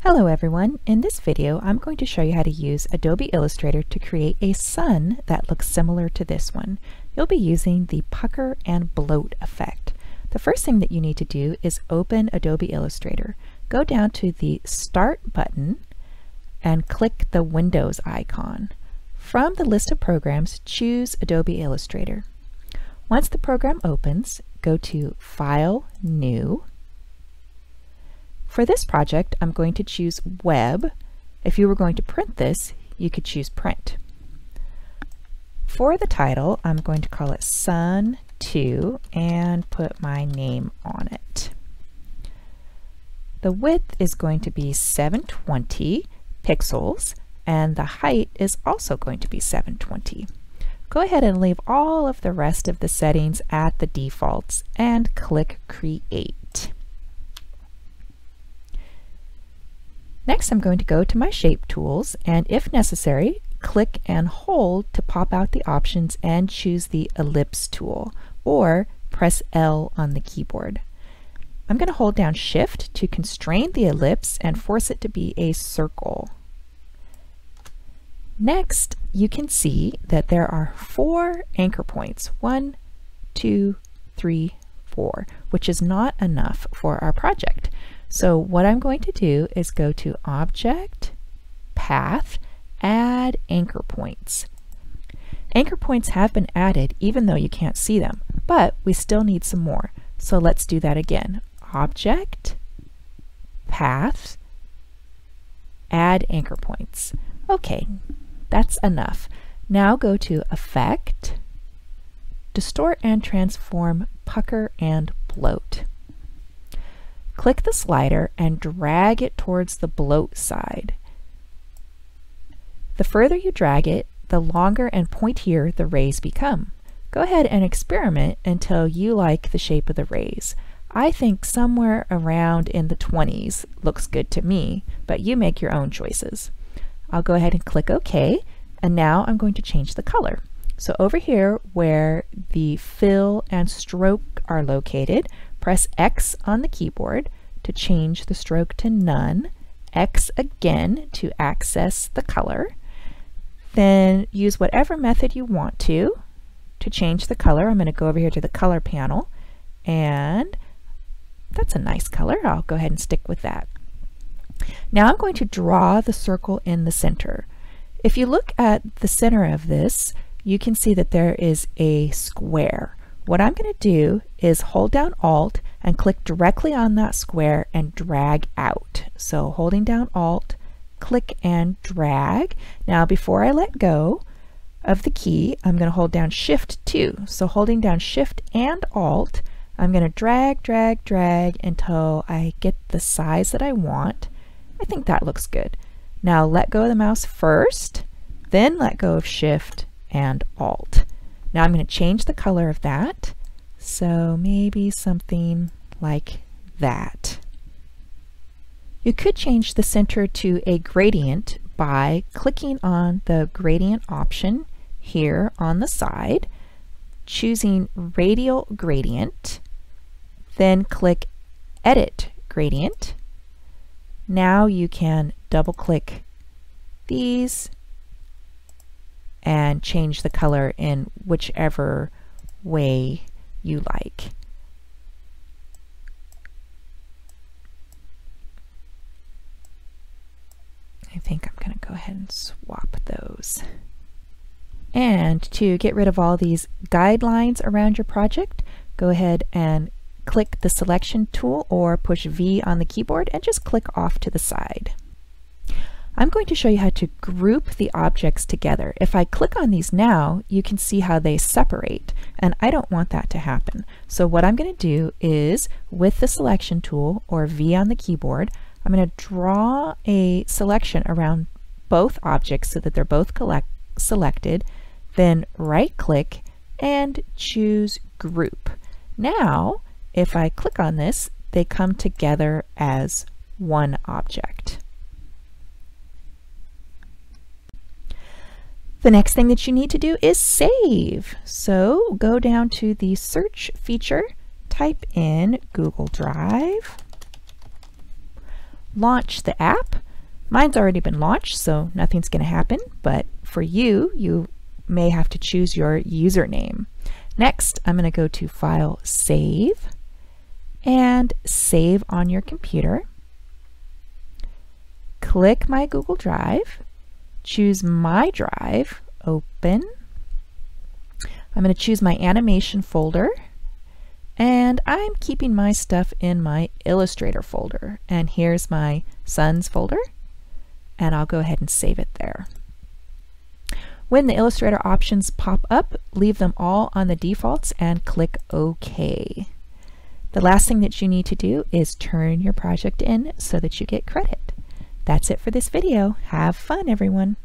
Hello everyone, in this video I'm going to show you how to use Adobe Illustrator to create a sun that looks similar to this one. You'll be using the pucker and bloat effect. The first thing that you need to do is open Adobe Illustrator. Go down to the Start button and click the Windows icon. From the list of programs, choose Adobe Illustrator. Once the program opens, go to File, New. For this project, I'm going to choose Web. If you were going to print this, you could choose Print. For the title, I'm going to call it Sun 2 and put my name on it. The width is going to be 720 pixels, and the height is also going to be 720. Go ahead and leave all of the rest of the settings at the defaults and click Create. Next, I'm going to go to my shape tools, and if necessary, click and hold to pop out the options and choose the ellipse tool, or press L on the keyboard. I'm going to hold down Shift to constrain the ellipse and force it to be a circle. Next, you can see that there are 4 anchor points, 1, 2, 3, 4, which is not enough for our project. So what I'm going to do is go to Object, Path, Add Anchor Points. Anchor points have been added even though you can't see them, but we still need some more. So let's do that again. Object, Path, Add Anchor Points. Okay, that's enough. Now go to Effect, Distort and Transform Pucker and Bloat. Click the slider and drag it towards the bloat side. The further you drag it, the longer and pointier the rays become. Go ahead and experiment until you like the shape of the rays. I think somewhere around in the 20s looks good to me, but you make your own choices. I'll go ahead and click OK, and now I'm going to change the color. So over here where the fill and stroke are located, press X on the keyboard to change the stroke to none, X again to access the color, then use whatever method you want to change the color. I'm going to go over here to the color panel, and that's a nice color. I'll go ahead and stick with that. Now I'm going to draw the circle in the center. If you look at the center of this, you can see that there is a square. What I'm going to do is hold down Alt and click directly on that square and drag out. So holding down Alt, click and drag. Now before I let go of the key, I'm going to hold down Shift 2. So holding down Shift and Alt, I'm going to drag, drag, drag until I get the size that I want. I think that looks good. Now let go of the mouse first, then let go of Shift and Alt. Now I'm going to change the color of that, so maybe something like that. You could change the center to a gradient by clicking on the gradient option here on the side, choosing Radial Gradient, then click Edit Gradient. Now you can double click these and change the color in whichever way you like. I think I'm going to go ahead and swap those. And to get rid of all these guidelines around your project, go ahead and click the selection tool or push V on the keyboard and just click off to the side. I'm going to show you how to group the objects together. If I click on these now, you can see how they separate, and I don't want that to happen. So what I'm going to do is, with the selection tool, or V on the keyboard, I'm going to draw a selection around both objects so that they're both selected, then right-click and choose Group. Now, if I click on this, they come together as one object. The next thing that you need to do is save. So go down to the search feature, type in Google Drive, launch the app. Mine's already been launched, so nothing's going to happen, but for you, you may have to choose your username. Next, I'm going to go to File, Save, and Save on your computer. Click my Google Drive, choose My Drive, Open. I'm going to choose my animation folder, and I'm keeping my stuff in my Illustrator folder. And here's my son's folder, and I'll go ahead and save it there. When the Illustrator options pop up, leave them all on the defaults and click OK. The last thing that you need to do is turn your project in so that you get credit. That's it for this video. Have fun, everyone.